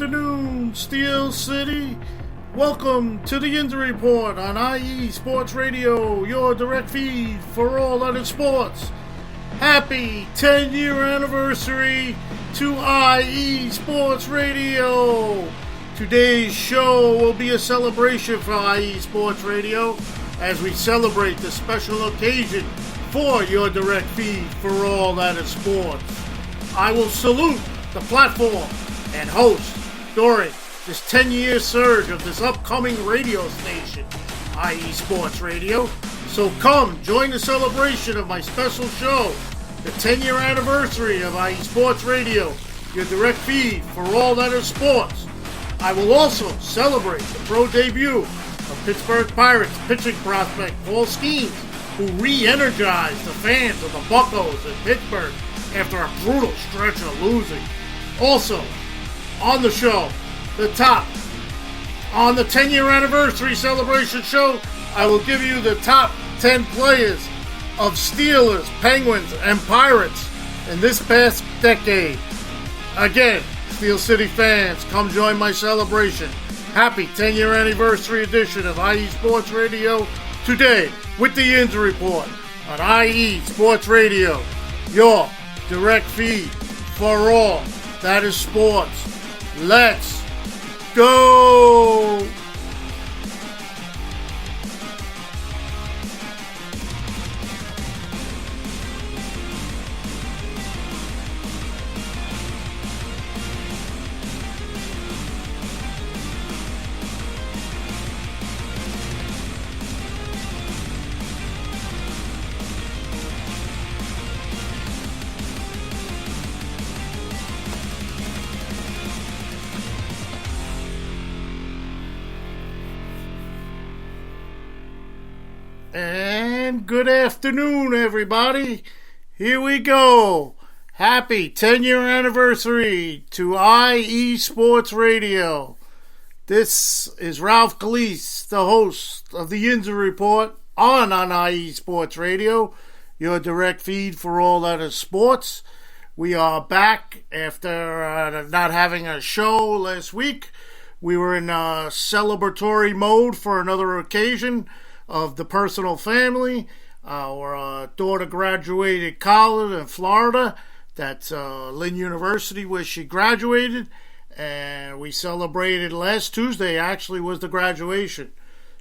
afternoon, Steel City. Welcome to the Yinzer Report on IE Sports Radio, your direct feed for all that is sports. Happy 10-year anniversary to IE Sports Radio. Today's show will be a celebration for IE Sports Radio as we celebrate the special occasion for your direct feed for all that is sports. I will salute the platform and host during this 10-year surge of this upcoming radio station, IE Sports Radio. So come join the celebration of my special show, the 10-year anniversary of IE Sports Radio, your direct feed for all that is sports. I will also celebrate the pro debut of Pittsburgh Pirates pitching prospect Paul Skeens, who re-energized the fans of the Buccos in Pittsburgh after a brutal stretch of losing. Also, on the show, on the 10-year anniversary celebration show, I will give you the top 10 players of Steelers, Penguins, and Pirates in this past decade. Again, Steel City fans, come join my celebration. Happy 10-year anniversary edition of IE Sports Radio today with the Yinzer Report on IE Sports Radio, your direct feed for all that is sports. Let's go! And good afternoon, everybody. Here we go. Happy 10-year anniversary to IE Sports Radio. This is Ralph Calise, the host of the Yinzer Report on IE Sports Radio, your direct feed for all that is sports. We are back after not having a show last week. We were in celebratory mode for another occasion of the personal family. Our daughter graduated college in Florida. That's Lynn University, where she graduated. And we celebrated last Tuesday, actually, was the graduation.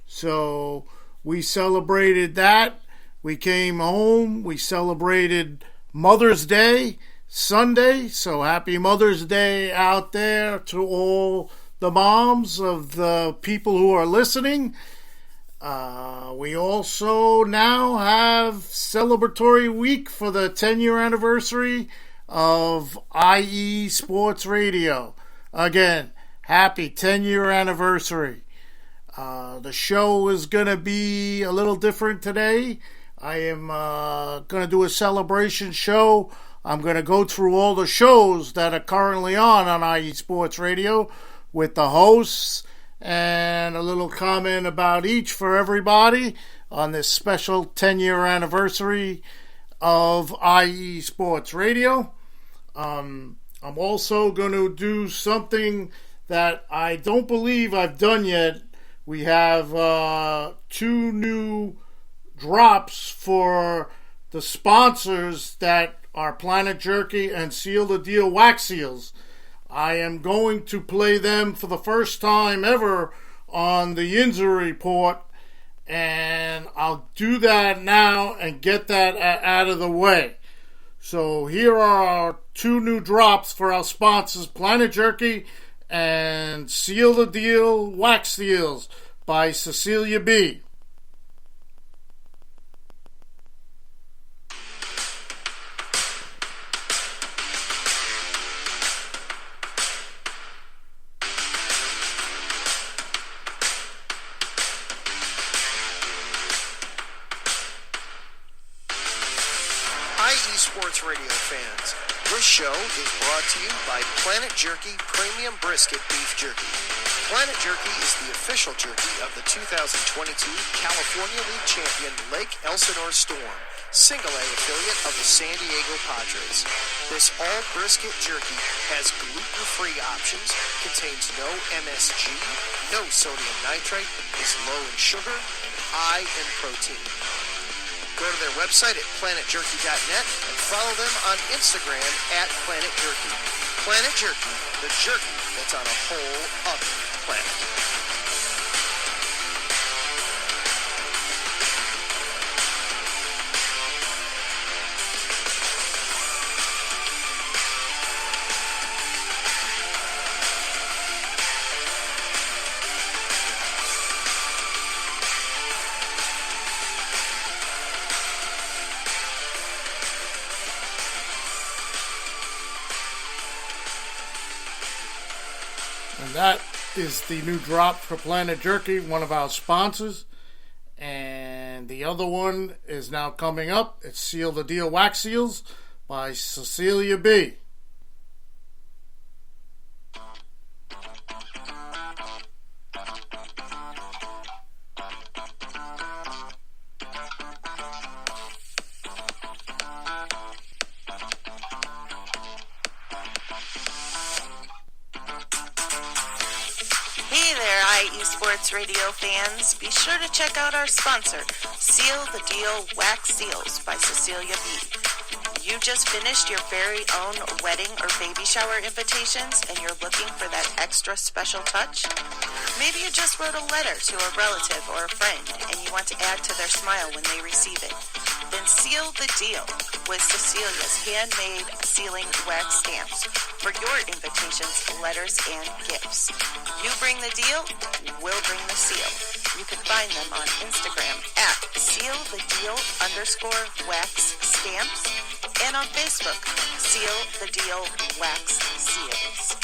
So we celebrated that. We came home. We celebrated Mother's Day Sunday. So happy Mother's Day out there to all the moms of the people who are listening. We also now have celebratory week for the 10-year anniversary of IE Sports Radio. Again, happy 10-year anniversary. The show is going to be a little different today. I am going to do a celebration show. I'm going to go through all the shows that are currently on IE Sports Radio with the hosts, and a little comment about each for everybody on this special 10-year anniversary of IE Sports Radio. I'm also going to do something that I don't believe I've done yet. We have 2 new drops for the sponsors that are Planet Jerky and Seal the Deal Wax Seals. I am going to play them for the first time ever on the Yinzer Report, and I'll do that now and get that out of the way. So here are our 2 new drops for our sponsors, Planet Jerky and Seal the Deal Wax Seals by Cecilia B. Sports Radio fans, this show is brought to you by Planet Jerky Premium Brisket Beef Jerky. Planet Jerky is the official jerky of the 2022 California League champion Lake Elsinore Storm single-A affiliate of the San Diego Padres. This all-brisket jerky has gluten-free options, contains no MSG, no sodium nitrate, is low in sugar, and high in protein. Go to their website at planetjerky.net and follow them on Instagram at Planet Jerky. Planet Jerky, the jerky that's on a whole other planet. And that is the new drop for Planet Jerky, one of our sponsors. And the other one is now coming up. It's Seal the Deal Wax Seals by Cecilia B. Hey there, IE Sports Radio fans. Be sure to check out our sponsor, Seal the Deal Wax Seals by Cecilia B. You just finished your very own wedding or baby shower invitations and you're looking for that extra special touch? Maybe you just wrote a letter to a relative or a friend and you want to add to their smile when they receive it. Then seal the deal with Cecilia's handmade sealing wax stamps for your invitations, letters, and gifts. You bring the deal, we'll bring the seal. You can find them on Instagram at sealthedeal_wax_stamps and on Facebook, Seal the Deal Wax Seals.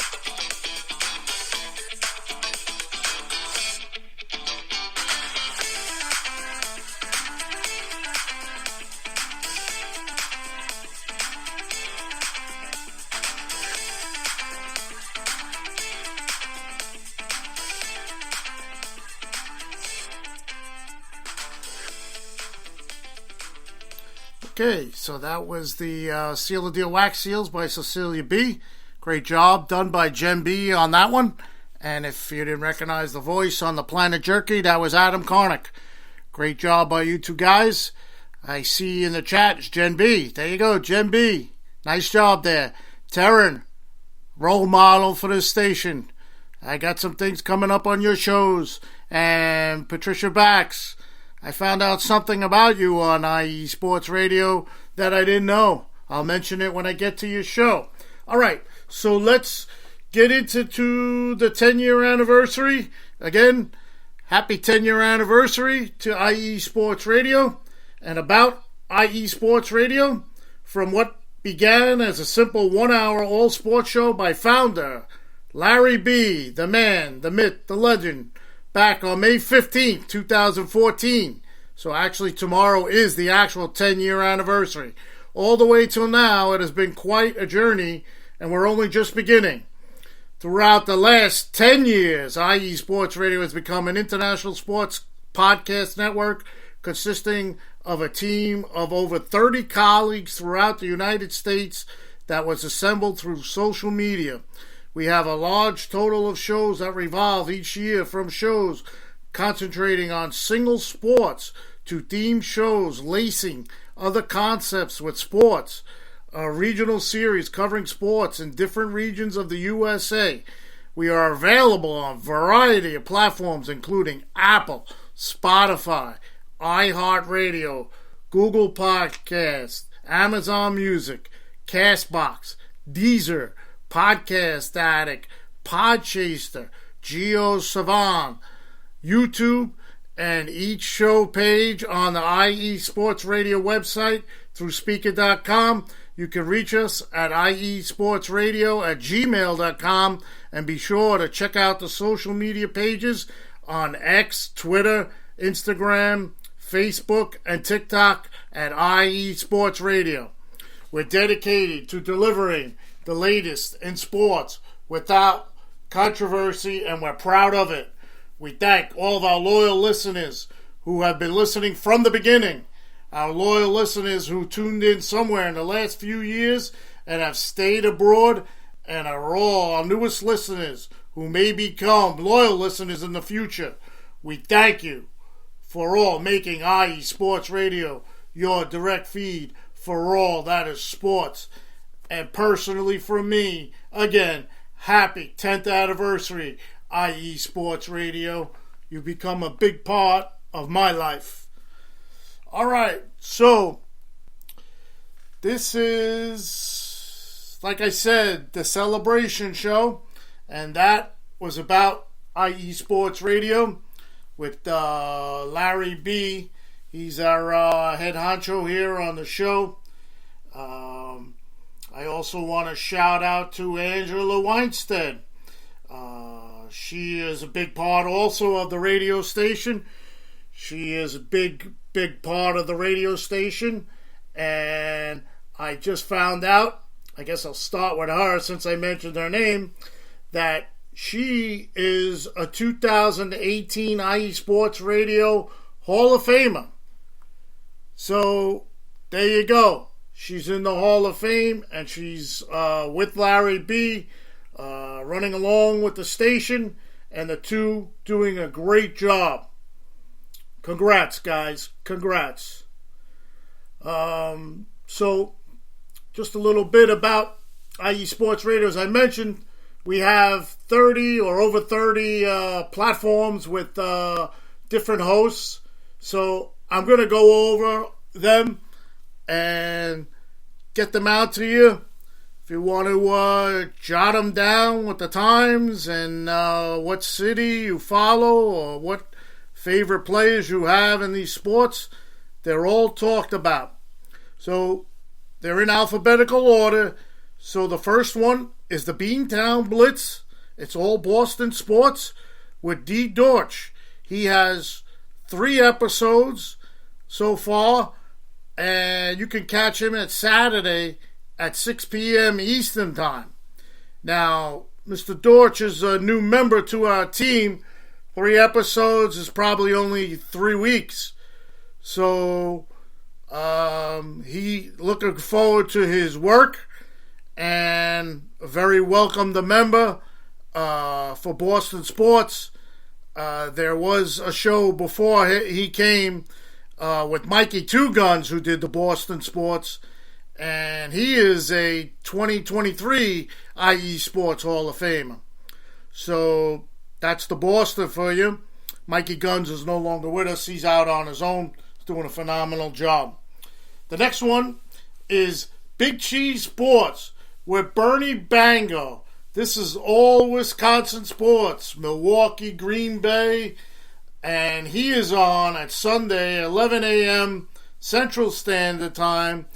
Okay, so that was the Seal the Deal Wax Seals by Cecilia B. Great job done by Jen B on that one. And if you didn't recognize the voice on the Planet Jerky, that was Adam Karnick. Great job by you two guys. I see in the chat, it's Jen B. There you go, Jen B. Nice job there. Taryn, role model for this station. I got some things coming up on your shows. And Patricia Bax, I found out something about you on IE Sports Radio that I didn't know. I'll mention it when I get to your show. All right, so let's get into the 10-year anniversary. Again, happy 10-year anniversary to IE Sports Radio. And about IE Sports Radio, from what began as a simple one-hour all-sports show by founder Larry B., the man, the myth, the legend, back on May 15th, 2014. So actually tomorrow is the actual 10-year anniversary. All the way till now, it has been quite a journey, and we're only just beginning. Throughout the last 10 years, IE Sports Radio has become an international sports podcast network consisting of a team of over 30 colleagues throughout the United States that was assembled through social media. We have a large total of shows that revolve each year, from shows concentrating on single sports to themed shows lacing other concepts with sports, a regional series covering sports in different regions of the USA. We are available on a variety of platforms including Apple, Spotify, iHeartRadio, Google Podcasts, Amazon Music, Castbox, Deezer, Podcast Addict, Podchaser, GeoSavan, YouTube, and each show page on the IE Sports Radio website through Speaker.com. You can reach us at iesportsradio@gmail.com, and be sure to check out the social media pages on X, Twitter, Instagram, Facebook, and TikTok at IE Sports Radio. We're dedicated to delivering the latest in sports without controversy, and we're proud of it. We thank all of our loyal listeners who have been listening from the beginning. our loyal listeners who tuned in somewhere in the last few years and have stayed abroad, and are all our newest listeners who may become loyal listeners in the future. We thank you for all making IE Sports Radio your direct feed for all that is sports. And personally for me, again, happy 10th anniversary, IE Sports Radio. You've become a big part of my life. All right, so this is, like I said, the celebration show, and that was about IE Sports Radio with Larry B. He's our head honcho here on the show. I also want to shout out to Angela Weinstead. She is a big part also of the radio station. She is a big part of the radio station. And I just found out, I guess I'll start with her since I mentioned her name, that she is a 2018 IE Sports Radio Hall of Famer. So, there you go. She's in the Hall of Fame, and she's with Larry B., running along with the station, and the two doing a great job. Congrats, guys. Congrats. So, just a little bit about IE Sports Radio. As I mentioned, we have 30 or over 30 platforms with different hosts. So, I'm going to go over them and get them out to you. If you want to jot them down with the times and what city you follow or what favorite players you have in these sports, they're all talked about. So they're in alphabetical order. So the first one is the Beantown Blitz. It's all Boston sports with D. Dortch. He has 3 episodes so far, and you can catch him at Saturday at 6 p.m. Eastern Time. Now, Mr. Dortch is a new member to our team. 3 episodes is probably only 3 weeks. So, he looking forward to his work, and a very welcome the member for Boston Sports. There was a show before he came with Mikey Two Guns, who did the Boston Sports, and he is a 2023 IE Sports Hall of Famer. So that's the Boston for you. Mikey Guns is no longer with us. He's out on his own. He's doing a phenomenal job. The next one is Big Cheese Sports with Bernie Bango. This is all Wisconsin sports, Milwaukee, Green Bay, and he is on at Sunday, 11 a.m. Central Standard Time,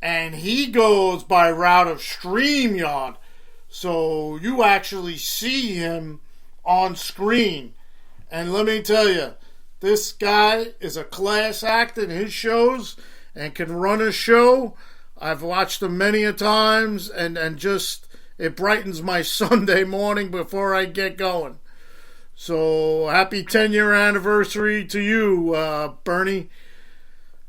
and he goes by route of StreamYard, so you actually see him on screen. And let me tell you, this guy is a class act in his shows and can run a show. I've watched him many a times, and just it brightens my Sunday morning before I get going. So, happy 10-year anniversary to you, Bernie.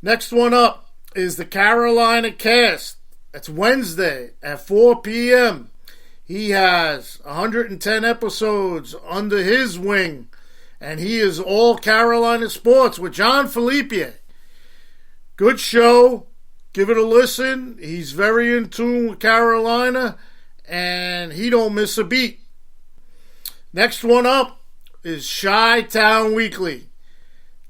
Next one up is the Carolina Cast. That's Wednesday at 4 p.m. He has 110 episodes under his wing, and he is all Carolina sports with John Felipe. Good show. Give it a listen. He's very in tune with Carolina, and he don't miss a beat. Next one up is Chi-Town Weekly.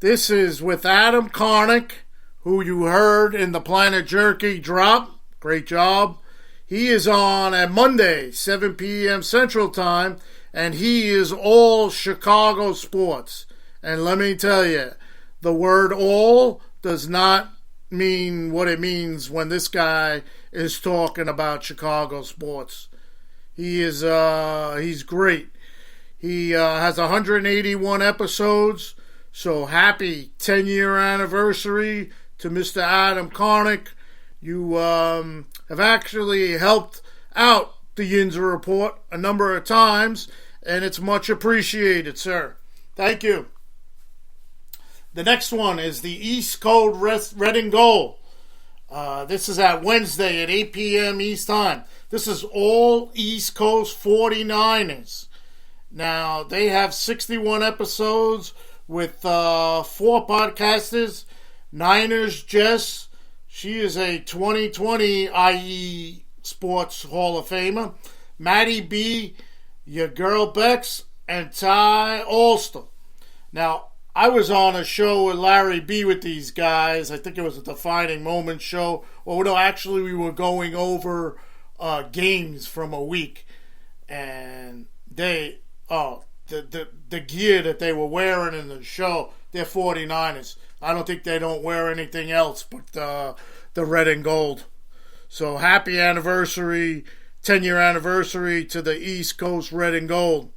This is with Adam Karnick, who you heard in the Planet Jerky drop. Great job. He is on at Monday, 7 p.m. Central Time, and he is all Chicago sports. And let me tell you, the word all does not mean what it means when this guy is talking about Chicago sports. He is he's great. He has 181 episodes, so happy 10-year anniversary to Mr. Adam Karnick. You have actually helped out the Yinzer Report a number of times, and it's much appreciated, sir. Thank you. The next one is the East Coast Red and Gold. This is at Wednesday at 8 p.m. East Time. This is all East Coast 49ers. Now, they have 61 episodes with 4 podcasters. Niners Jess, she is a 2020 IE Sports Hall of Famer. Maddie B, your girl Bex, and Ty Ulster. Now, I was on a show with Larry B with these guys. I think it was a Defining Moments show. Or no, actually we were going over games from a week. And they, the gear that they were wearing in the show, they're 49ers. I don't think they don't wear anything else but the red and gold. So happy anniversary, 10-year anniversary to the East Coast Red and Gold.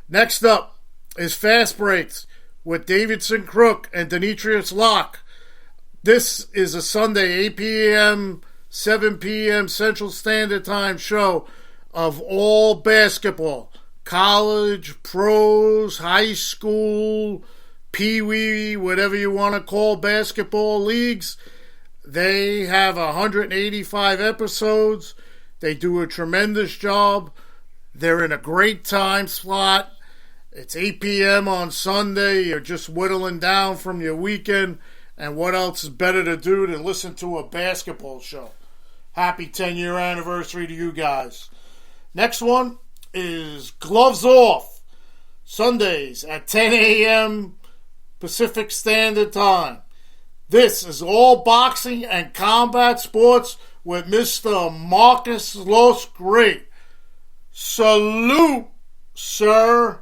Next up is Fast Breaks with Davidson Crook and Demetrius Locke. This is a Sunday, 8 p.m., 7 p.m. Central Standard Time show of all basketball. College, pros, high school, pee-wee, whatever you want to call basketball leagues. They have 185 episodes. They do a tremendous job. They're in a great time slot. It's 8 p.m. on Sunday. You're just whittling down from your weekend. And what else is better to do than listen to a basketball show? Happy 10-year anniversary to you guys. Next one is Gloves Off. Sundays at 10 a.m. Pacific Standard Time. This is all boxing and combat sports with Mr. Marcus Los Great. Salute, sir.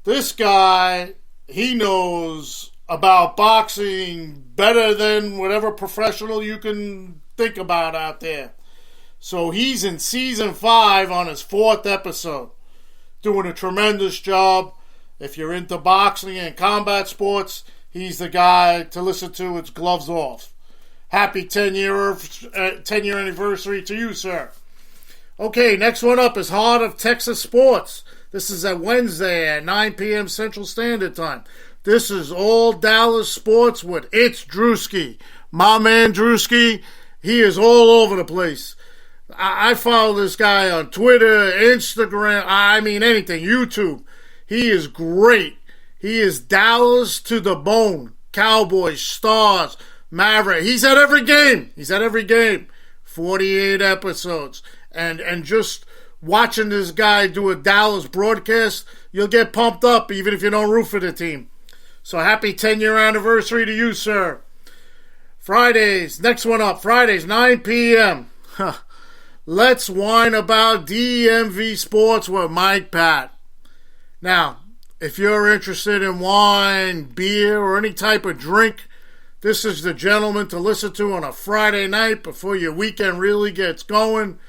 This guy, he knows about boxing better than whatever professional you can think about out there. So he's in season 5 on his 4th episode. Doing a tremendous job. If you're into boxing and combat sports, he's the guy to listen to. It's Gloves Off. Happy 10-year anniversary to you, sir. Okay, next one up is Heart of Texas Sports. This is at Wednesday at 9 p.m. Central Standard Time. This is all Dallas sports with It's Drewski. My man Drewski, he is all over the place. I follow this guy on Twitter, Instagram, anything, YouTube. He is great. He is Dallas to the bone. Cowboys, Stars, Maverick. He's at every game. 48 episodes. And just watching this guy do a Dallas broadcast, you'll get pumped up even if you don't root for the team. So happy 10-year anniversary to you, sir. Fridays, next one up, Fridays, 9 p.m. Let's whine about DMV Sports with Mike Pat. Now, if you're interested in wine, beer, or any type of drink, this is the gentleman to listen to on a Friday night before your weekend really gets going.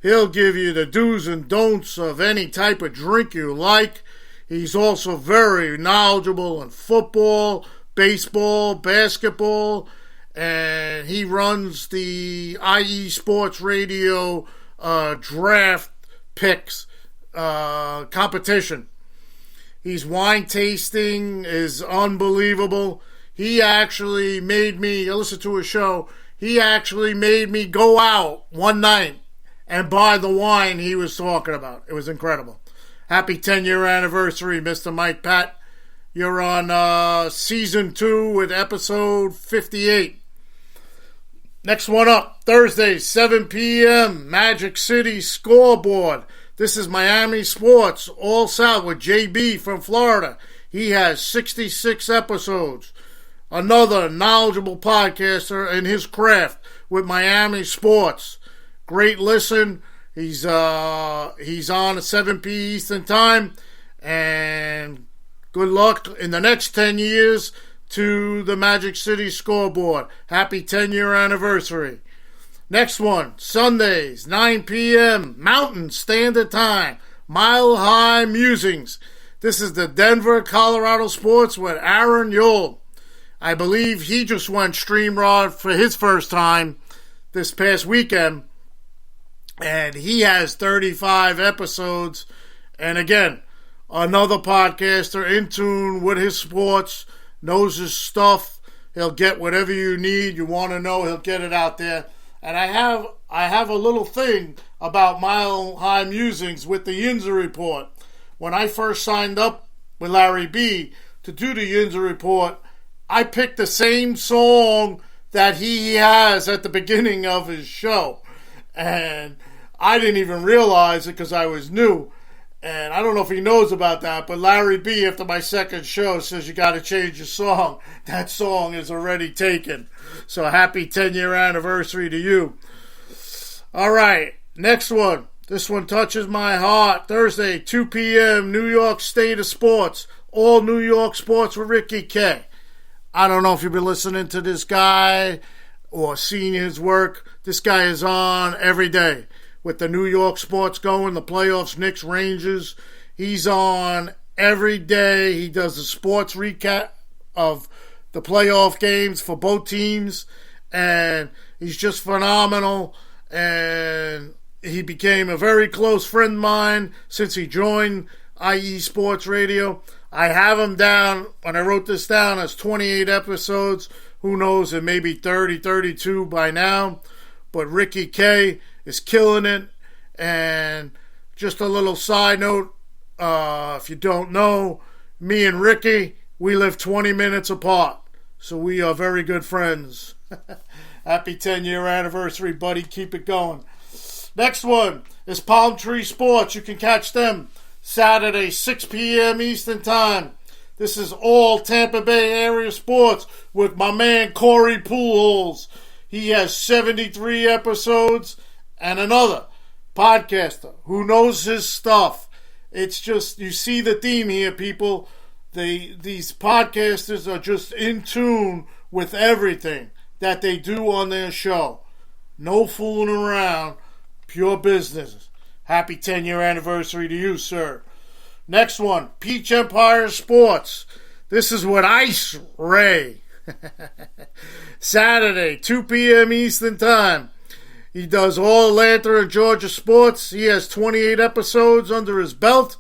He'll give you the do's and don'ts of any type of drink you like. He's also very knowledgeable in football, baseball, basketball, and he runs the IE Sports Radio draft picks competition. His wine tasting is unbelievable. He actually made me, I listened to a show, he actually made me go out one night and buy the wine he was talking about. It was incredible. Happy 10-year anniversary, Mr. Mike Pat. You're on season 2 with episode 58. Next one up, Thursday, 7 p.m., Magic City Scoreboard. This is Miami Sports, All South with JB from Florida. He has 66 episodes. Another knowledgeable podcaster in his craft with Miami Sports. Great listen. He's on at 7 p. Eastern Time. And good luck in the next 10 years to the Magic City Scoreboard. Happy 10-year anniversary. Next one, Sundays, 9 p.m., Mountain Standard Time, Mile High Musings. This is the Denver, Colorado Sports with Aaron Yule. I believe he just went StreamYard for his first time this past weekend. And he has 35 episodes. And again, another podcaster in tune with his sports, knows his stuff. He'll get whatever you need, you want to know, he'll get it out there. And I have a little thing about Mile High Musings with the Yinzer Report. When I first signed up with Larry B to do the Yinzer Report, I picked the same song that he has at the beginning of his show. And I didn't even realize it because I was new. And I don't know if he knows about that, but Larry B, after my second show, says you got to change your song. That song is already taken. So happy 10-year anniversary to you. All right, next one. This one touches my heart. Thursday, 2 p.m., New York State of Sports. All New York Sports with Ricky K. I don't know if you've been listening to this guy or seen his work. This guy is on every day with the New York sports going, the playoffs, Knicks, Rangers. He's on every day. He does a sports recap of the playoff games for both teams, and he's just phenomenal. And he became a very close friend of mine since he joined IE Sports Radio. I have him down, when I wrote this down, as 28 episodes. Who knows, it may be 30, 32 by now. But Ricky K is killing it. And just a little side note, if you don't know, me and Ricky, we live 20 minutes apart. So we are very good friends. Happy 10-year anniversary, buddy. Keep it going. Next one is Palm Tree Sports. You can catch them Saturday, 6 p.m. Eastern Time. This is all Tampa Bay area sports with my man Corey Pujols. He has 73 episodes and another podcaster who knows his stuff. It's just, you see the theme here, people. These podcasters are just in tune with everything that they do on their show. No fooling around. Pure business. Happy 10-year anniversary to you, sir. Next one, Peach Empire Sports. This is with Ice Ray. Saturday, 2 p.m. Eastern Time. He does all Atlanta and Georgia sports. He has 28 episodes under his belt.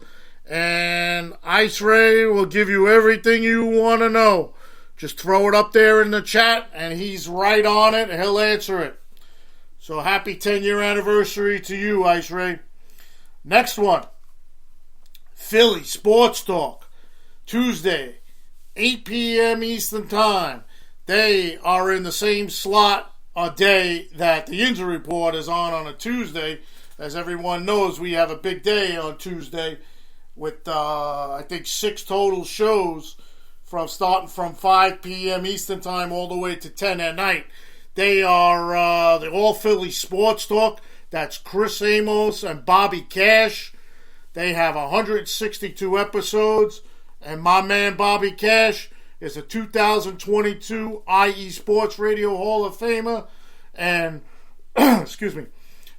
And Ice Ray will give you everything you want to know. Just throw it up there in the chat, and he's right on it, and he'll answer it. So happy 10-year anniversary to you, Ice Ray. Next one, Philly Sports Talk. Tuesday, 8 p.m. Eastern Time. They are in the same slot a day that the Yinzer Report is on a Tuesday. As everyone knows, we have a big day on Tuesday with, I think, 6 total shows starting from 5 p.m. Eastern Time all the way to 10 at night. They are the All Philly Sports Talk. That's Chris Amos and Bobby Cash. They have 162 episodes. And my man Bobby Cash is a 2022 IE Sports Radio Hall of Famer. And, excuse me,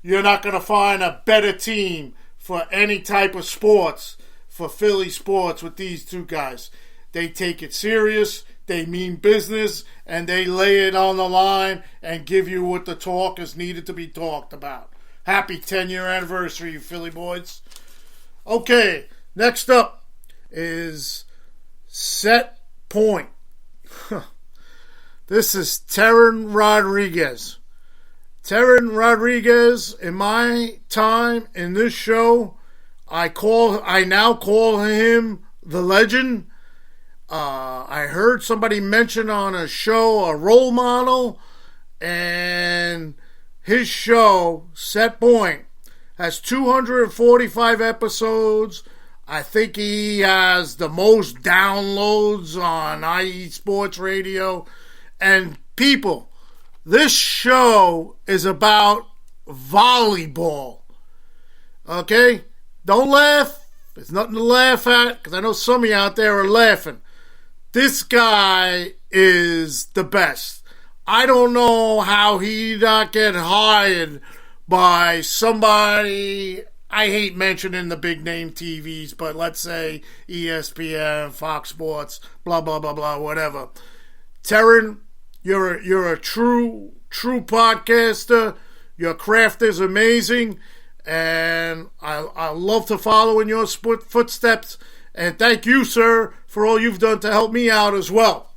you're not going to find a better team for any type of sports for Philly sports with these two guys. They take it serious, they mean business, and they lay it on the line and give you what the talk is needed to be talked about. Happy 10-year anniversary, you Philly boys. Okay, next up is Set Point. This is Terran Rodriguez. Terran Rodriguez, in my time in this show, I now call him the legend. I heard somebody mention on a show a role model, and his show, Set Point, has 245 episodes. I think he has the most downloads on IE Sports Radio. And people, this show is about volleyball. Okay? Don't laugh. There's nothing to laugh at, because I know some of you out there are laughing. This guy is the best. I don't know how he not get hired by somebody. I hate mentioning the big name TVs, but let's say ESPN, Fox Sports, blah, blah, blah, blah, whatever. Terran, you're a true podcaster. Your craft is amazing, and I love to follow in your footsteps. And thank you, sir, for all you've done to help me out as well.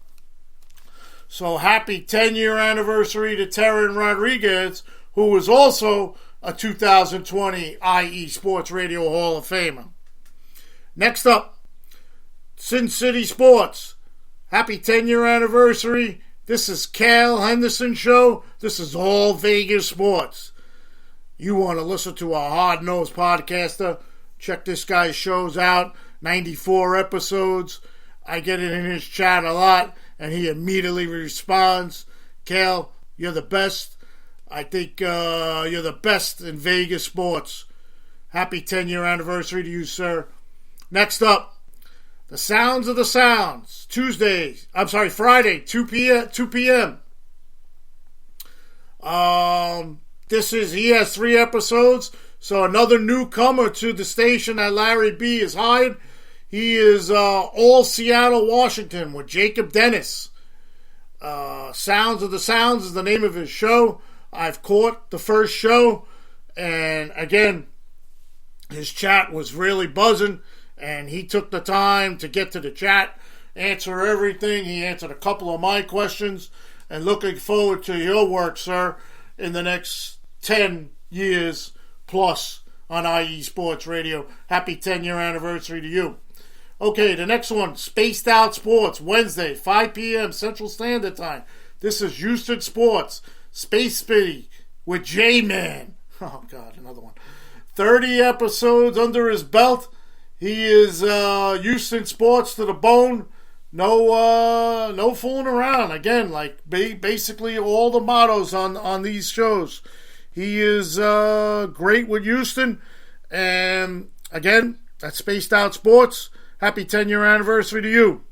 So happy 10-year anniversary to Terran Rodriguez, who was also a 2020 IE Sports Radio Hall of Famer. Next up, Sin City Sports. Happy 10-year anniversary. This is Cal Henderson Show. This is all Vegas sports. You want to listen to a hard-nosed podcaster? Check this guy's shows out. 94 episodes. I get it in his chat a lot, and he immediately responds. Cal, you're the best. I think you're the best in Vegas sports. Happy 10-year anniversary to you, sir. Next up, the Sounds of the Sounds. Friday, 2 p.m. He has 3 episodes. So another newcomer to the station that Larry B has hired. He is all Seattle, Washington with Jacob Dennis. Sounds of the Sounds is the name of his show. I've caught the first show. And again, his chat was really buzzing. And he took the time to get to the chat, answer everything. He answered a couple of my questions. And looking forward to your work, sir, in the next 10 years plus on IE Sports Radio. Happy 10-year anniversary to you. Okay, the next one, Spaced Out Sports, Wednesday, 5 p.m. Central Standard Time. This is Houston Sports, Space Speedy with J-Man. Oh, God, another one. 30 episodes under his belt. He is Houston Sports to the bone. No fooling around. Again, like basically all the mottos on these shows. He is great with Houston. And again, that's Spaced Out Sports. Happy 10-year anniversary to you.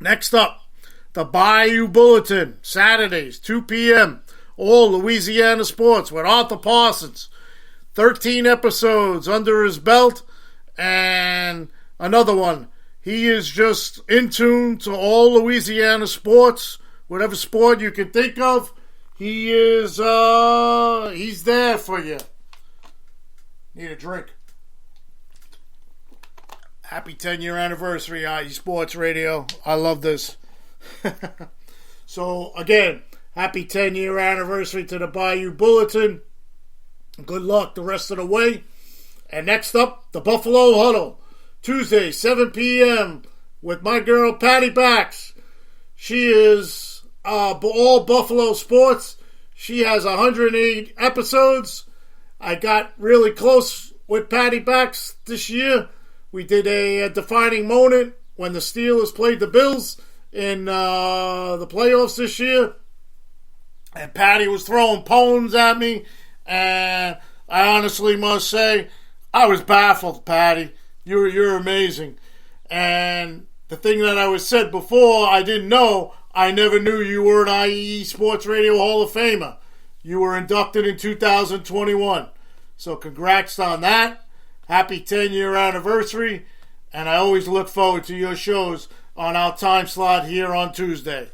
Next up, the Bayou Bulletin, Saturdays, 2 p.m. All Louisiana Sports with Arthur Parsons. 13 episodes under his belt. And another one. He is just in tune to all Louisiana sports. Whatever sport you can think of, he is, he's there for you. Need a drink. Happy 10-year anniversary, IE Sports Radio. I love this. So, again, happy 10-year anniversary to the Bayou Bulletin. Good luck the rest of the way. And next up, the Buffalo Huddle. Tuesday, 7 p.m. with my girl, Patty Bax. She is all Buffalo sports. She has 108 episodes. I got really close with Patty Bax this year. We did a defining moment when the Steelers played the Bills in the playoffs this year. And Patty was throwing poems at me. And I honestly must say, I was baffled, Patty. You're amazing. And the thing that I was said before, I didn't know. I never knew you were an IE Sports Radio Hall of Famer. You were inducted in 2021. So congrats on that. Happy 10-year anniversary. And I always look forward to your shows on our time slot here on Tuesday.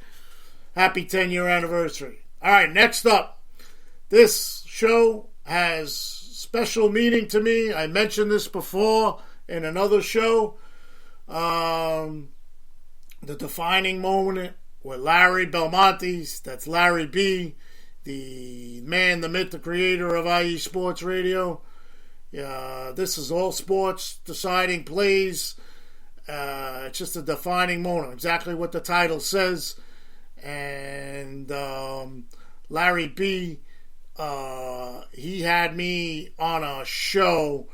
Happy 10-year anniversary. All right, next up. This show has special meaning to me. I mentioned this before in another show. The defining moment with Larry Belmonte. That's Larry B, the man, the myth, the creator of IE Sports Radio. This is all sports, deciding plays. It's just a defining moment, exactly what the title says. And Larry B, he had me on a show.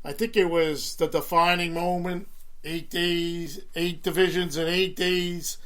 I think it was the defining moment, 8 days, 8 divisions in 8 days.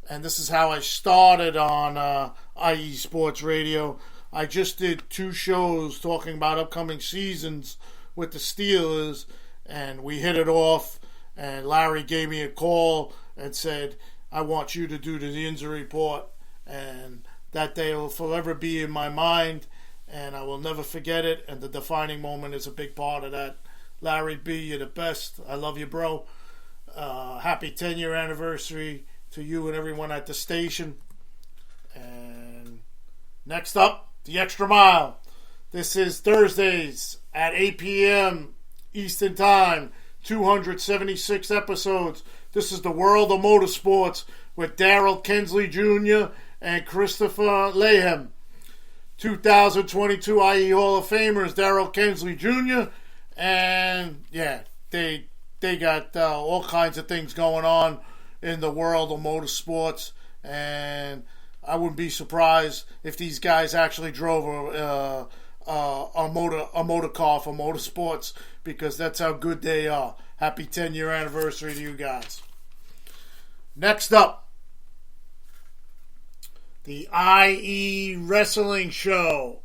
And this is how I started on IE Sports Radio. I just did 2 shows talking about upcoming seasons with the Steelers, and we hit it off. And Larry gave me a call and said, I want you to do the Yinzer report. And that day will forever be in my mind, and I will never forget it. And the defining moment is a big part of that. Larry B, you're the best. I love you, bro. Happy 10-year anniversary to you and everyone at the station. And next up, the Extra Mile. This is Thursdays at 8 p.m. Eastern Time. 276 episodes. This is the world of motorsports with Daryl Kinsley Jr. and Christopher Layhem. 2022 IE Hall of Famers Daryl Kinsley Jr. And yeah, they got all kinds of things going on in the world of motorsports, and I wouldn't be surprised if these guys actually drove a motor car for motorsports, because that's how good they are. Happy 10-year anniversary to you guys. Next up, the IE Wrestling Show.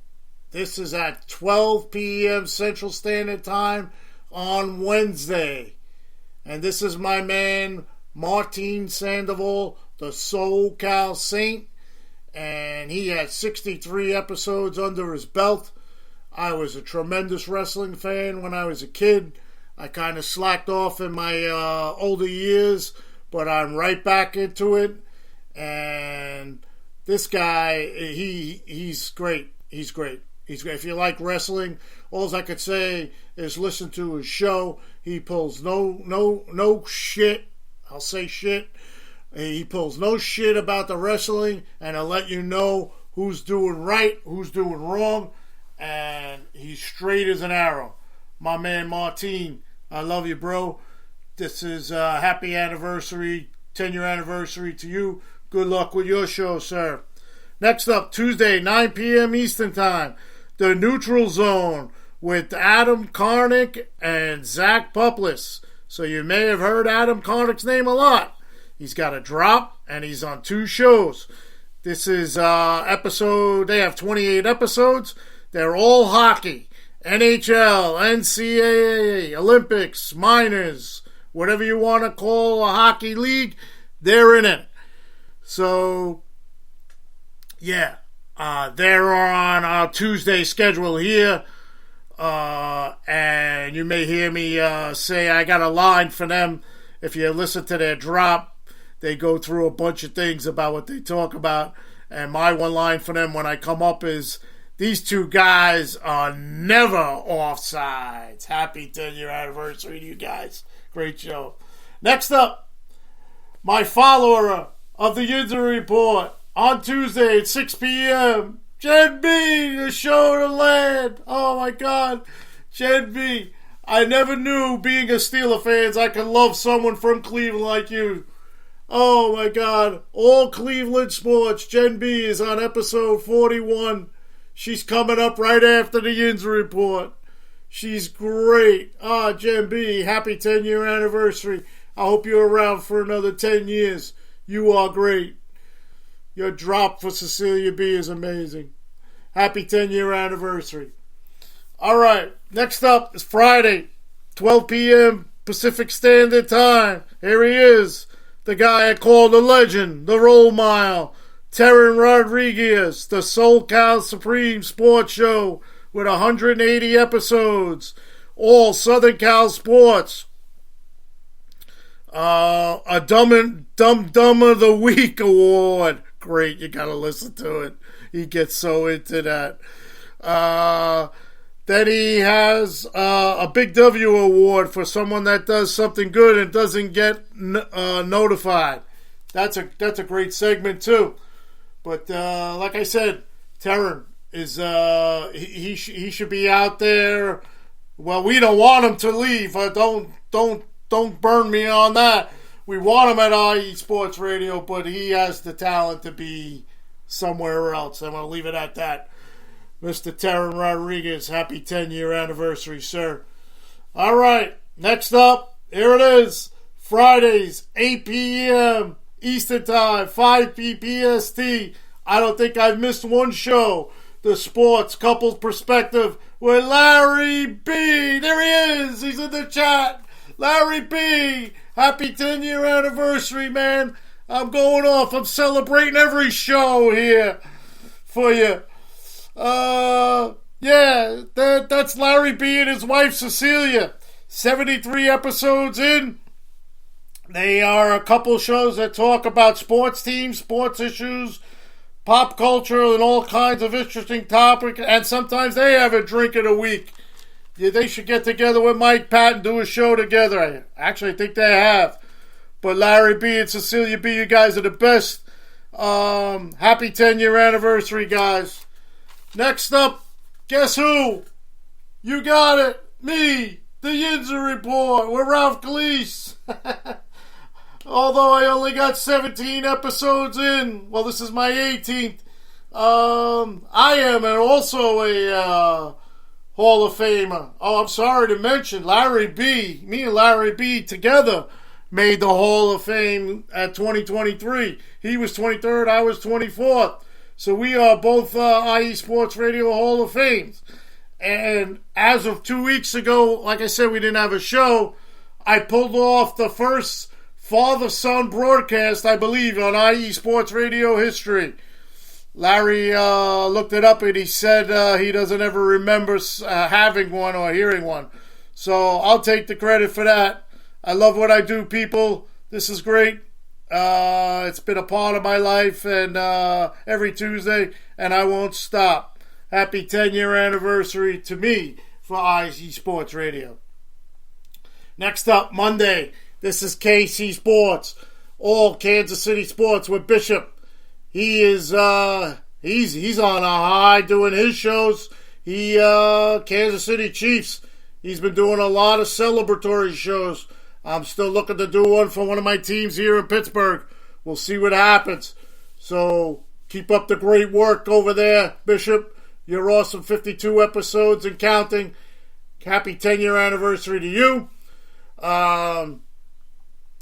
This is at 12 p.m. Central Standard Time on Wednesday. And this is my man, Martin Sandoval, the SoCal Saint. And he had 63 episodes under his belt. I was a tremendous wrestling fan when I was a kid. I kind of slacked off in my older years, but I'm right back into it. And this guy, he's great. He's great. He's great. If you like wrestling, all I could say is listen to his show. He pulls no shit. I'll say shit. He pulls no shit about the wrestling, and he'll let you know who's doing right, who's doing wrong, and he's straight as an arrow. My man Martin, I love you, bro. This is happy anniversary, 10-year anniversary to you. Good luck with your show, sir. Next up, Tuesday, 9 p.m. Eastern Time, The Neutral Zone with Adam Karnick and Zach Puplis. So you may have heard Adam Karnick's name a lot. He's got a drop, and he's on 2 shows. This is episode, they have 28 episodes. They're all hockey. NHL, NCAA, Olympics, minors, whatever you want to call a hockey league, they're in it. So, yeah, they're on our Tuesday schedule here. And you may hear me say I got a line for them. If you listen to their drop, they go through a bunch of things about what they talk about. And my one line for them when I come up is, these two guys are never offsides. Happy 10-year anniversary to you guys. Great show. Next up, my follower of the Yinzer Report on Tuesday at 6 p.m. Jen B, the show to land. Oh my God, Jen B. I never knew, being a Steeler fan, I could love someone from Cleveland like you. Oh my God, all Cleveland sports. Jen B is on episode 41. She's coming up right after the Yinzer Report. She's great. Jen B, happy 10-year anniversary. I hope you're around for another 10 years. You are great. Your drop for Cecilia B is amazing. Happy 10-year anniversary. All right, next up is Friday, 12 p.m. Pacific Standard Time. Here he is, the guy I call the legend, the role model, Terran Rodriguez, the SoCal Supreme Sports Show with 180 episodes, all Southern Cal sports. A Dumb of the Week award. Great, you gotta listen to it. He gets so into that. Then he has a Big W award for someone that does something good and doesn't get notified. That's a great segment too. But like I said, Terran is he should be out there. Well, we don't want him to leave. Don't burn me on that. We want him at IE Sports Radio, but he has the talent to be somewhere else. I'm going to leave it at that. Mr. Terran Rodriguez, happy 10-year anniversary, sir. All right, next up, here it is. Fridays, 8 p.m. Eastern Time, 5 p.m. PST. I don't think I've missed one show. The Sports Couples Perspective with Larry B. There he is. He's in the chat. Larry B. Happy 10-year anniversary, man. I'm going off. I'm celebrating every show here for you. Yeah, that's Larry B. and his wife Cecilia. 73 episodes in. They are a couple shows that talk about sports teams, sports issues, pop culture, and all kinds of interesting topics. And sometimes they have a drink in a week. Yeah, they should get together with Mike Patton and do a show together. Actually, I think they have. But Larry B and Cecilia B, you guys are the best. Happy 10-year anniversary, guys. Next up, guess who? You got it. Me, the Yinzer Report with Ralph Gleese. Although I only got 17 episodes in. Well, this is my 18th. I am also a Hall of Famer. Oh, I'm sorry to mention Larry B. Me and Larry B together made the Hall of Fame at 2023. He was 23rd, I was 24th. So we are both IE Sports Radio Hall of Fames. And as of 2 weeks ago, like I said, we didn't have a show. I pulled off the first father-son broadcast, I believe, on IE Sports Radio history. Larry looked it up and he said he doesn't ever remember having one or hearing one. So I'll take the credit for that. I love what I do, people. This is great. It's been a part of my life, and every Tuesday, and I won't stop. Happy 10-year anniversary to me for IE Sports Radio. Next up, Monday, this is KC Sports, all Kansas City sports with Bishop. He is he's on a high doing his shows. Kansas City Chiefs. He's been doing a lot of celebratory shows. I'm still looking to do one for one of my teams here in Pittsburgh. We'll see what happens. So keep up the great work over there, Bishop. You're awesome. 52 episodes and counting. Happy 10-year anniversary to you.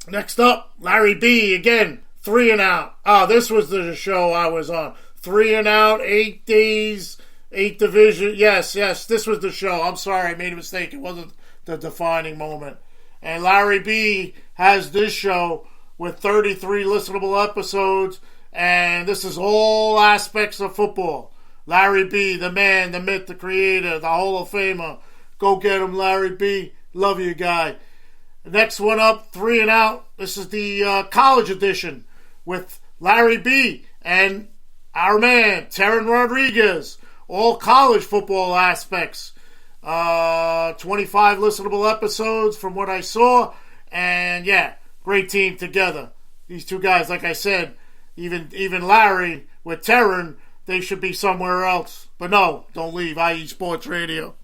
Next up, Larry B. Again, 3 and Out. This was the show I was on. 3 and Out, 8 days, 8 division. Yes, this was the show. I'm sorry, I made a mistake. It wasn't the defining moment. And Larry B. has this show with 33 listenable episodes, and this is all aspects of football. Larry B., the man, the myth, the creator, the Hall of Famer. Go get him, Larry B. Love you, guy. Next one up, 3 and Out. This is the college edition with Larry B. and our man, Terran Rodriguez. All college football aspects. 25 listenable episodes from what I saw. And yeah, great team together. These two guys, like I said, even Larry with Terran, they should be somewhere else. But no, don't leave IE Sports Radio.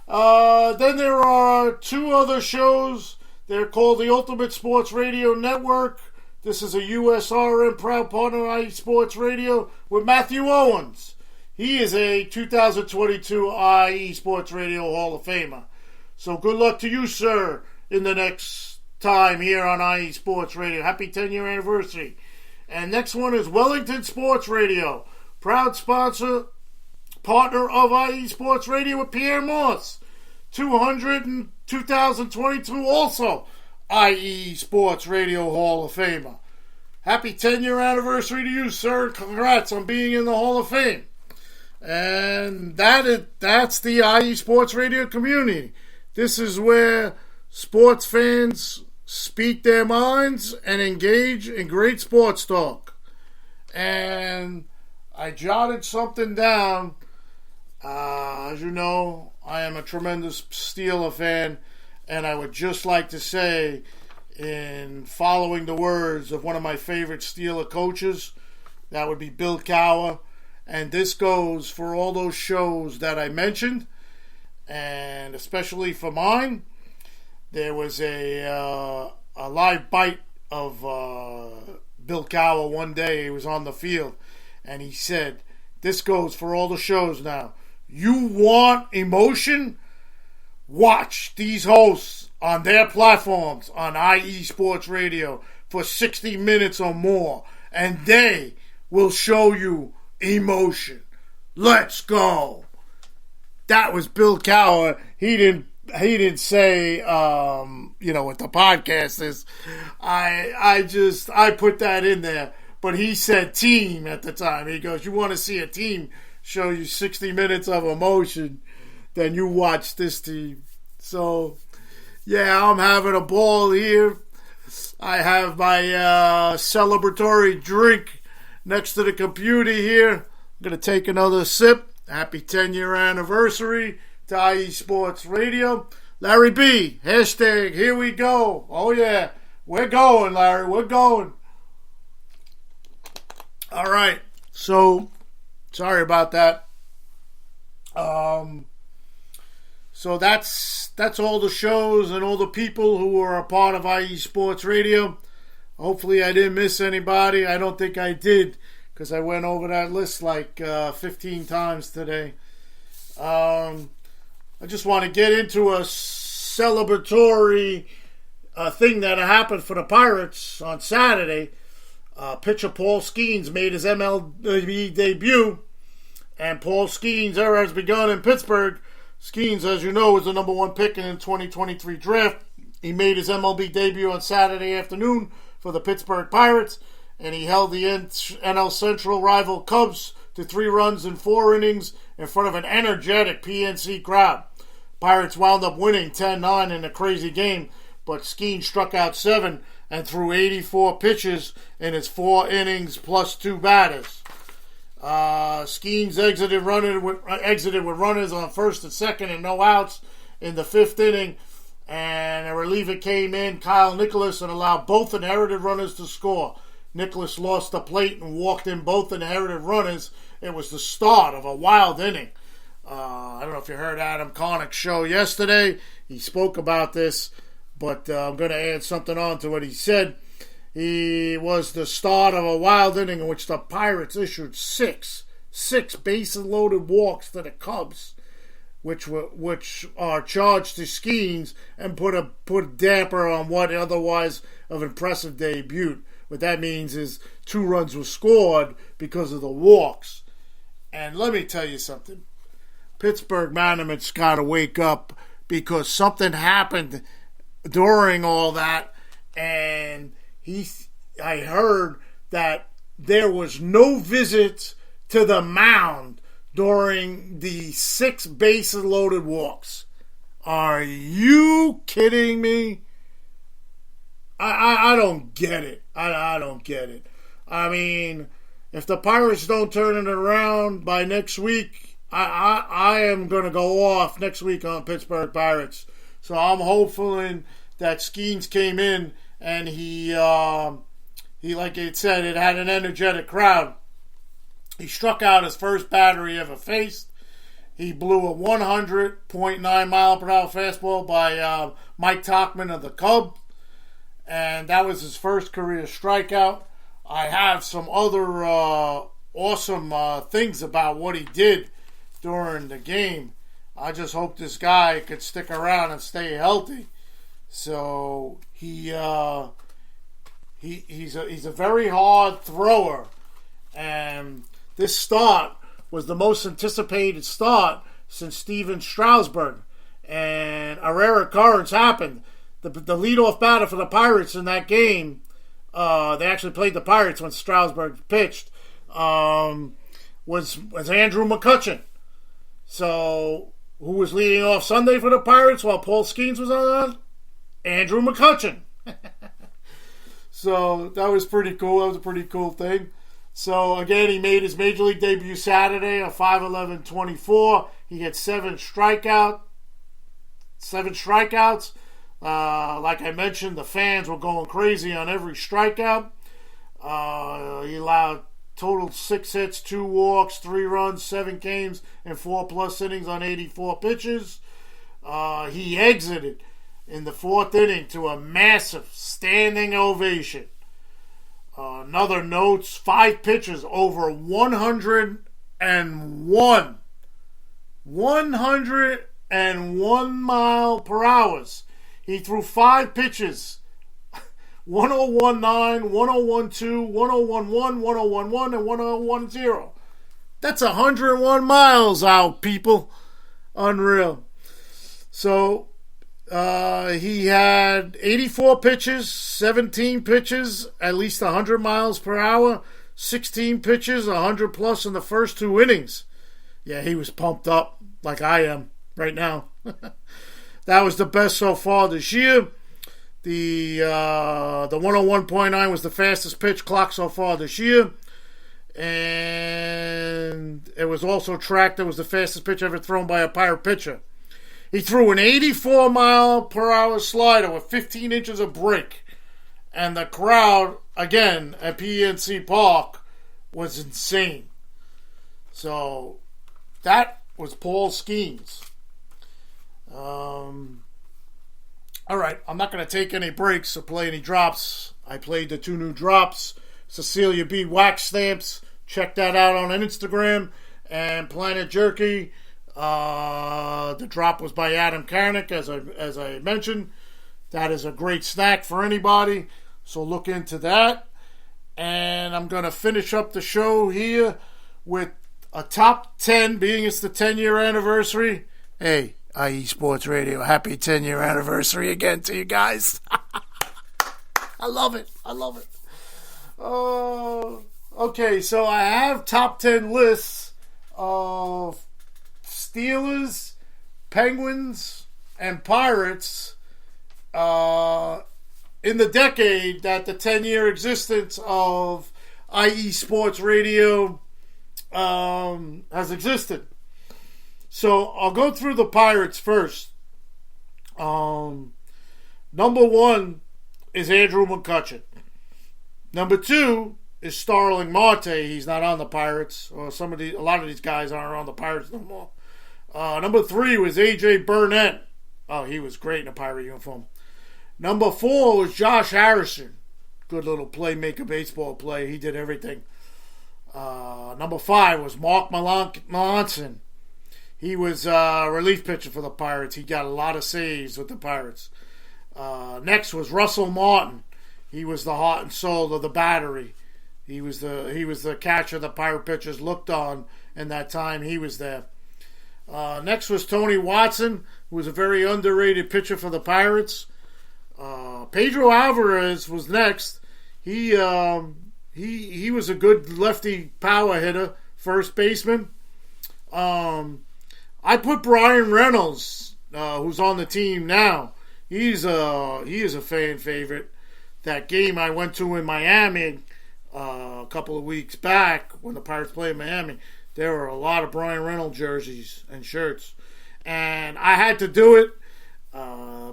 Then there are 2 other shows. They're called the Ultimate Sports Radio Network. This is a USRN proud partner of IE Sports Radio with Matthew Owens. He is a 2022 IE Sports Radio Hall of Famer. So good luck to you, sir, in the next time here on IE Sports Radio. Happy 10-year anniversary. And next one is Wellington Sports Radio. Proud sponsor, partner of IE Sports Radio with Pierre Moss. 200 in 2022 also IE Sports Radio Hall of Famer. Happy 10-year anniversary to you, sir. Congrats on being in the Hall of Fame. And that's the IE Sports Radio community. This is where sports fans speak their minds and engage in great sports talk. And I jotted something down. As you know, I am a tremendous Steeler fan, and I would just like to say, in following the words of one of my favorite Steeler coaches, that would be Bill Cowher, and this goes for all those shows that I mentioned, and especially for mine. There was a live bite of Bill Cowher one day. He was on the field, and he said, this goes for all the shows now. You want emotion? Watch these hosts on their platforms on IE Sports Radio for 60 minutes or more, and they will show you emotion. Let's go. That was Bill Cowher. He didn't say what the podcast is. I put that in there, but he said team at the time. He goes, you want to see a team show you 60 minutes of emotion, then you watch this team. So yeah, I'm having a ball here. I have my celebratory drink next to the computer here. I'm going to take another sip. Happy 10-year anniversary to IE Sports Radio. Larry B, hashtag, here we go. Oh, yeah. We're going, Larry. We're going. All right. So, sorry about that. So that's all the shows and all the people who are a part of IE Sports Radio. Hopefully I didn't miss anybody. I don't think I did, because I went over that list like 15 times today. I just want to get into a celebratory thing that happened for the Pirates on Saturday. Pitcher Paul Skeens made his MLB debut, and Paul Skeens' era has begun in Pittsburgh. Skeens, as you know, was the number one pick in the 2023 draft. He made his MLB debut on Saturday afternoon for the Pittsburgh Pirates, and he held the NL Central rival Cubs to 3 runs in 4 innings in front of an energetic PNC crowd. Pirates wound up winning 10-9 in a crazy game, but Skeens struck out 7 and threw 84 pitches in his 4 innings plus 2 batters. Skeens exited with runners on first and second and no outs in the 5th inning, and a reliever came in, Kyle Nicholas, and allowed both inherited runners to score. Nicholas lost the plate and walked in both inherited runners. It was the start of a wild inning. I don't know if you heard Adam Connick's show yesterday. He spoke about this, but I'm going to add something on to what he said. He was the start of a wild inning in which the Pirates issued six bases-loaded walks to the Cubs, which are charged to Skeens and put a damper on what otherwise of impressive debut. What that means is 2 runs were scored because of the walks. And let me tell you something. Pittsburgh management's got to wake up, because something happened during all that, and I heard that there was no visit to the mound during the 6 bases-loaded walks. Are you kidding me? I don't get it. I don't get it. I mean, if the Pirates don't turn it around by next week, I am going to go off next week on Pittsburgh Pirates. So I'm hoping that Skeens came in and he like it said, it had an energetic crowd. He struck out his first batter he ever faced. He blew a 100.9 mile per hour fastball by Mike Tauchman of the Cubs, and that was his first career strikeout. I have some other awesome things about what he did during the game. I just hope this guy could stick around and stay healthy. So he's a very hard thrower, and this start was the most anticipated start since Steven Strasburg, and a rare occurrence happened. The leadoff batter for the Pirates in that game, they actually played the Pirates when Strasburg pitched, was Andrew McCutchen. So, who was leading off Sunday for the Pirates while Paul Skeens was on? Andrew McCutchen. So, that was pretty cool. That was a pretty cool thing. So, again, he made his Major League debut Saturday, a 5-11-24. He had 7 strikeouts. Like I mentioned, the fans were going crazy on every strikeout. He allowed total 6 hits, 2 walks, 3 runs, 7 games, and 4+ innings on 84 pitches. He exited in the 4th inning to a massive standing ovation. Another notes, 5 pitches over 101 mile per hour. He threw 5 pitches, 101.9, 101.2, 101.1, 101.1, and 101.0. That's 101 miles out, people. Unreal. So, he had 84 pitches, 17 pitches, at least 100 miles per hour, 16 pitches, 100 plus in the first 2 innings. Yeah, he was pumped up like I am right now. That was the best so far this year. The 101.9 was the fastest pitch clock so far this year. And it was also tracked. It was the fastest pitch ever thrown by a Pirate pitcher. He threw an 84-mile-per-hour slider with 15 inches of break. And the crowd, again, at PNC Park, was insane. So, that was Paul Skeens. All right, I'm not going to take any breaks or play any drops. I played the 2 new drops, Cecilia B. wax stamps. Check that out on Instagram. And Planet Jerky. The drop was by Adam Karnick, as I mentioned. That is a great snack for anybody. So look into that. And I'm going to finish up the show here with a top 10, being it's the 10-year anniversary. Hey, IE Sports Radio, happy 10-year anniversary again to you guys. I love it. Okay, so I have top 10 lists of Steelers, Penguins, and Pirates in the decade that the 10-year existence of IE Sports Radio has existed. So I'll go through the Pirates first. Number 1 is Andrew McCutchen. Number 2 is Starling Marte. He's not on the Pirates, or a lot of these guys aren't on the Pirates no more. Number 3 was AJ Burnett. Oh, he was great in a Pirate uniform. Number 4 was Josh Harrison. Good little playmaker, baseball play. He did everything. Number 5 was Mark Melanson. He was a relief pitcher for the Pirates. He got a lot of saves with the Pirates. Next was Russell Martin. He was the heart and soul of the battery. He was the catcher the Pirate pitchers looked on in that time he was there. Next was Tony Watson, who was a very underrated pitcher for the Pirates. Pedro Alvarez was next. He was a good lefty power hitter, first baseman. I put Brian Reynolds, who's on the team now. He is a fan favorite. That game I went to in Miami a couple of weeks back when the Pirates played in Miami, there were a lot of Brian Reynolds jerseys and shirts. And I had to do it,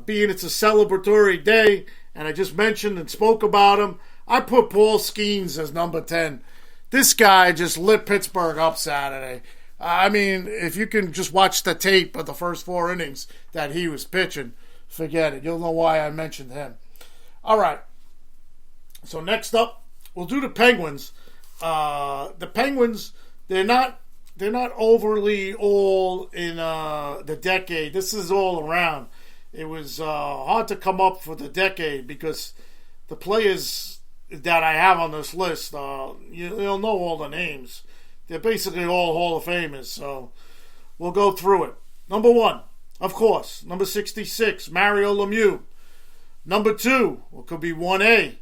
being it's a celebratory day, and I just mentioned and spoke about him. I put Paul Skeens as number 10. This guy just lit Pittsburgh up Saturday. I mean, if you can just watch the tape of the first 4 innings that he was pitching, forget it. You'll know why I mentioned him. All right. So next up, we'll do the Penguins. The Penguins, they're not overly old in the decade. This is all around. It was hard to come up for the decade because the players that I have on this list, you'll know all the names. They're basically all Hall of Famers, so we'll go through it. Number 1, of course, number 66, Mario Lemieux. Number 2, what could be 1A,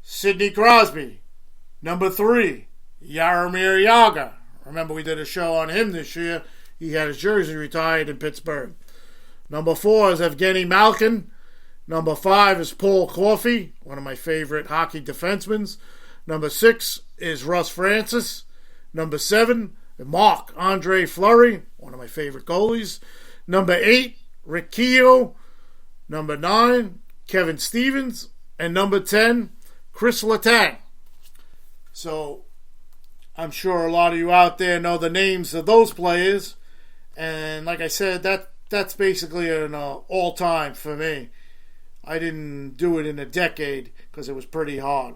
Sidney Crosby. Number 3, Jaromir Jagr. Remember we did a show on him this year. He had his jersey retired in Pittsburgh. Number 4 is Evgeny Malkin. Number 5 is Paul Coffey, one of my favorite hockey defensemen. Number 6 is Russ Francis. Number 7, Marc-Andre Fleury, one of my favorite goalies. Number 8, Rick Keogh. Number 9, Kevin Stevens. And number 10, Chris Letang. So, I'm sure a lot of you out there know the names of those players. And like I said, that's basically an all-time for me. I didn't do it in a decade because it was pretty hard.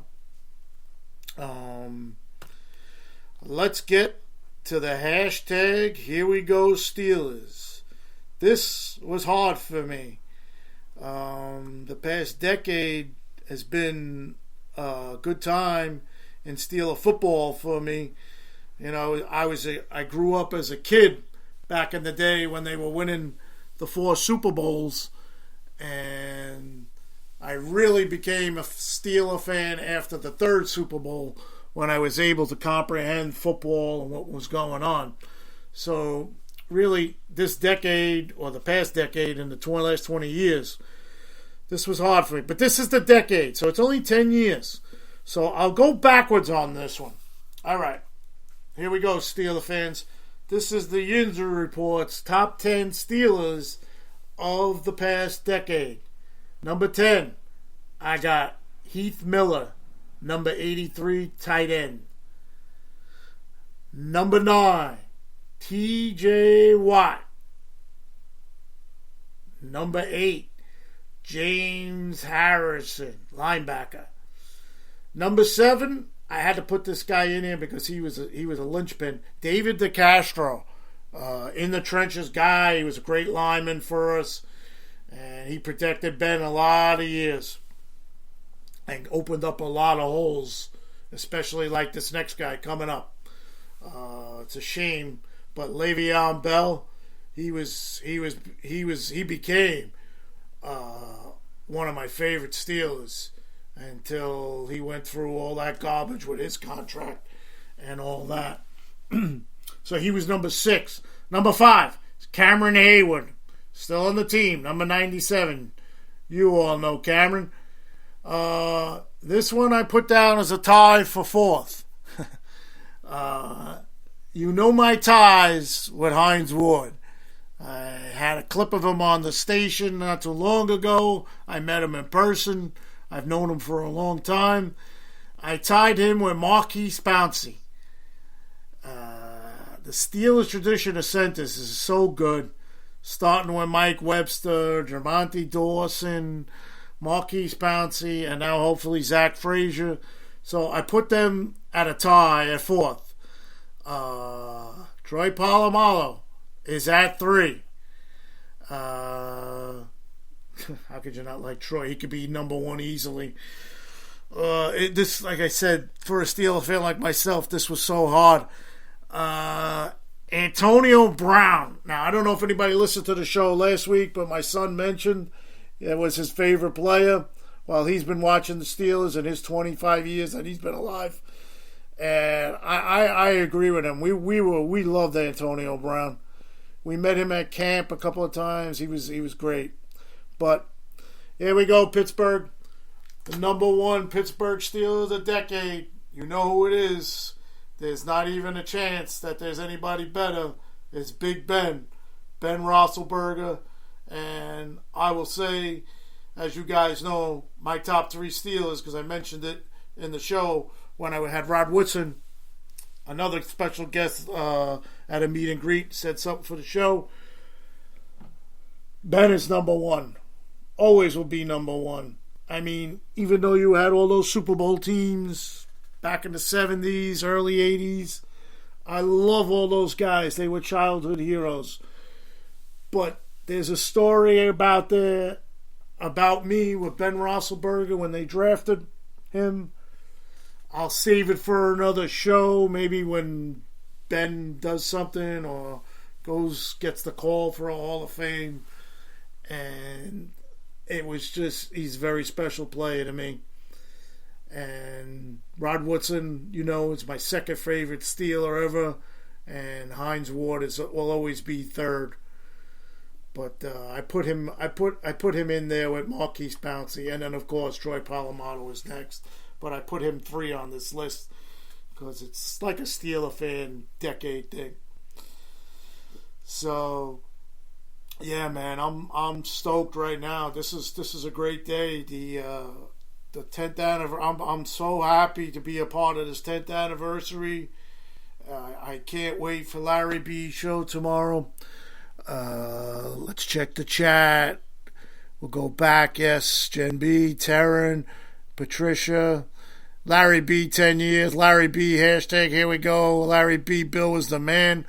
Let's get to the hashtag. Here we go, Steelers. This was hard for me. The past decade has been a good time in Steeler football for me. You know, I grew up as a kid back in the day when they were winning the 4 Super Bowls, and I really became a Steeler fan after the 3rd Super Bowl when I was able to comprehend football and what was going on. So really, this decade, or the past decade, in the last 20 years, this was hard for me. But this is the decade, so it's only 10 years. So I'll go backwards on this one. All right, here we go, Steeler fans. This is the Yinzer Report's top 10 Steelers of the past decade. Number 10, I got Heath Miller, number 83, tight end. Number 9, T.J. Watt. Number 8, James Harrison, linebacker. Number 7, I had to put this guy in here because he was a linchpin. David DeCastro, in the trenches guy. He was a great lineman for us, and he protected Ben a lot of years and opened up a lot of holes, especially like this next guy coming up. It's a shame, but Le'Veon Bell, he became one of my favorite Steelers until he went through all that garbage with his contract and all that. So he was number 6. Number 5 is Cameron Hayward, still on the team, number 97. You all know Cameron. This one I put down as a tie for 4th. You know my ties with Hines Ward. I had a clip of him on the station not too long ago. I met him in person. I've known him for a long time. I tied him with Marquise Pouncey. The Steelers' tradition of centers is so good, starting with Mike Webster, Jermonte Dawson, Marquise Pouncey, and now hopefully Zach Frazier. So I put them at a tie at 4th. Troy Polamalu is at 3. How could you not like Troy? He could be number 1 easily. This, like I said, for a Steeler fan like myself, this was so hard. Antonio Brown. Now, I don't know if anybody listened to the show last week, but my son mentioned it was his favorite player while he's been watching the Steelers in his 25 years that he's been alive. And I agree with him. We loved Antonio Brown. We met him at camp a couple of times. He was great. But here we go, Pittsburgh. The number 1 Pittsburgh Steeler of the decade. You know who it is. There's not even a chance that there's anybody better. It's Big Ben Roethlisberger. And I will say, as you guys know, my top 3 Steelers, because I mentioned it in the show when I had Rod Woodson, another special guest at a meet and greet, said something for the show. Ben is number 1. Always will be number 1. I mean, even though you had all those Super Bowl teams back in the 70s, early 80s, I love all those guys. They were childhood heroes. But there's a story about me with Ben Roethlisberger when they drafted him. I'll save it for another show, maybe when Ben does something or gets the call for a Hall of Fame. And it was just, he's a very special player to me. And Rod Woodson, is my second favorite Steeler ever. And Hines Ward will always be 3rd. But I put him in there with Marquise Pouncey, and then of course Troy Polamalu is next. But I put him 3 on this list because it's like a Steeler fan decade thing. So yeah, man, I'm stoked right now. This is a great day. The 10th anniversary. I'm so happy to be a part of this 10th anniversary. I can't wait for Larry B's show tomorrow. Let's check the chat. We'll go back. Yes, Jen B, Taryn, Patricia, Larry B, 10 years. Larry B, hashtag, here we go. Larry B, Bill was the man.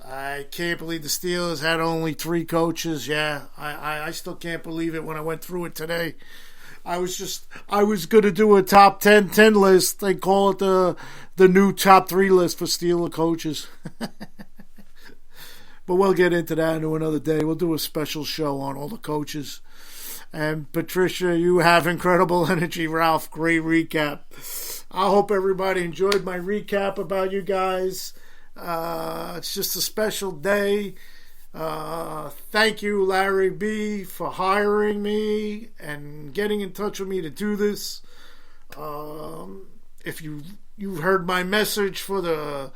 I can't believe the Steelers had only 3 coaches. Yeah, I still can't believe it when I went through it today. I was going to do a top 10 list. They call it the new top 3 list for Steeler coaches. But we'll get into that another day. We'll do a special show on all the coaches. And Patricia, you have incredible energy. Ralph, great recap. I hope everybody enjoyed my recap about you guys. It's just a special day. Thank you, Larry B, for hiring me and getting in touch with me to do this. If you heard my message for the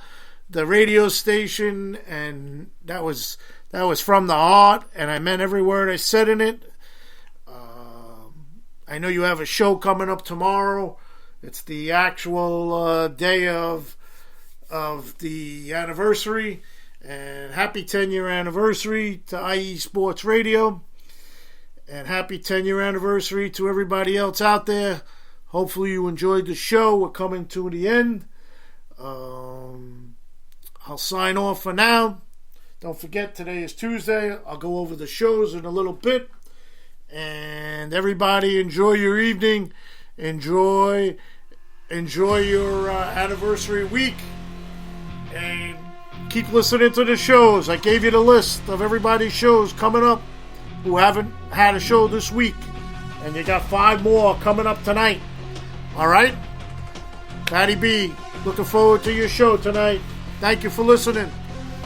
the radio station, and that was from the heart, and I meant every word I said in it. I know you have a show coming up tomorrow. It's the actual day of the anniversary, and happy 10-year anniversary to IE Sports Radio, and happy 10-year anniversary to everybody else out there. Hopefully you enjoyed the show. We're coming to the end. I'll sign off for now. Don't forget, today is Tuesday. I'll go over the shows in a little bit. And everybody, enjoy your evening. Enjoy your anniversary week. And keep listening to the shows. I gave you the list of everybody's shows coming up who haven't had a show this week. And you got 5 more coming up tonight. All right? Patty B, looking forward to your show tonight. Thank you for listening.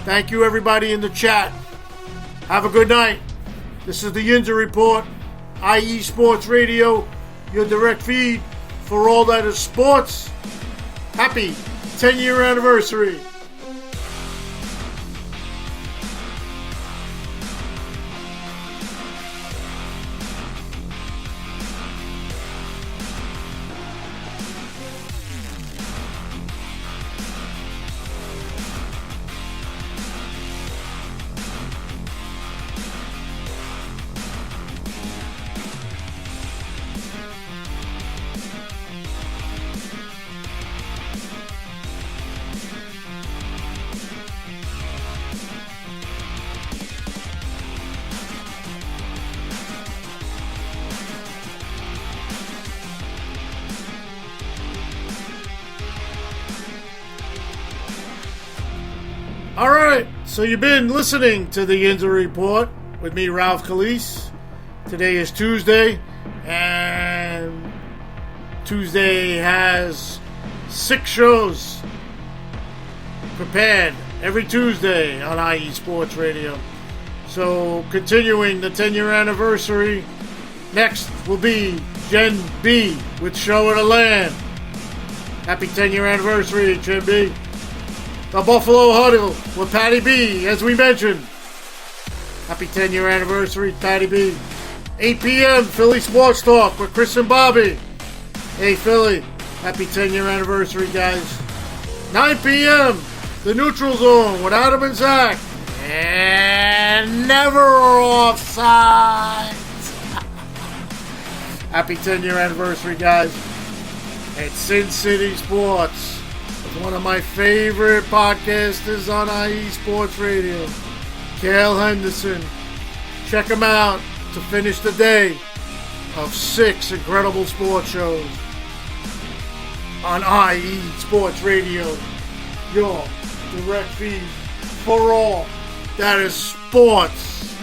Thank you, everybody in the chat. Have a good night. This is the Yinzer Report, IE Sports Radio, your direct feed for all that is sports. Happy 10-year anniversary. All right, so you've been listening to the Yinzer Report with me, Ralph Calise. Today is Tuesday, and Tuesday has 6 shows prepared every Tuesday on IE Sports Radio. So, continuing the 10-year anniversary, next will be Gen B with Show of the Land. Happy 10-year anniversary, Gen B. The Buffalo Huddle with Patty B, as we mentioned. Happy 10-year anniversary, Patty B. 8 p.m., Philly Sports Talk with Chris and Bobby. Hey, Philly. Happy 10-year anniversary, guys. 9 p.m., The Neutral Zone with Adam and Zach. And never offside. Happy 10-year anniversary, guys. At Sin City Sports. One of my favorite podcasters on IE Sports Radio, Cale Henderson. Check him out to finish the day of 6 incredible sports shows on IE Sports Radio, your direct feed for all that is sports.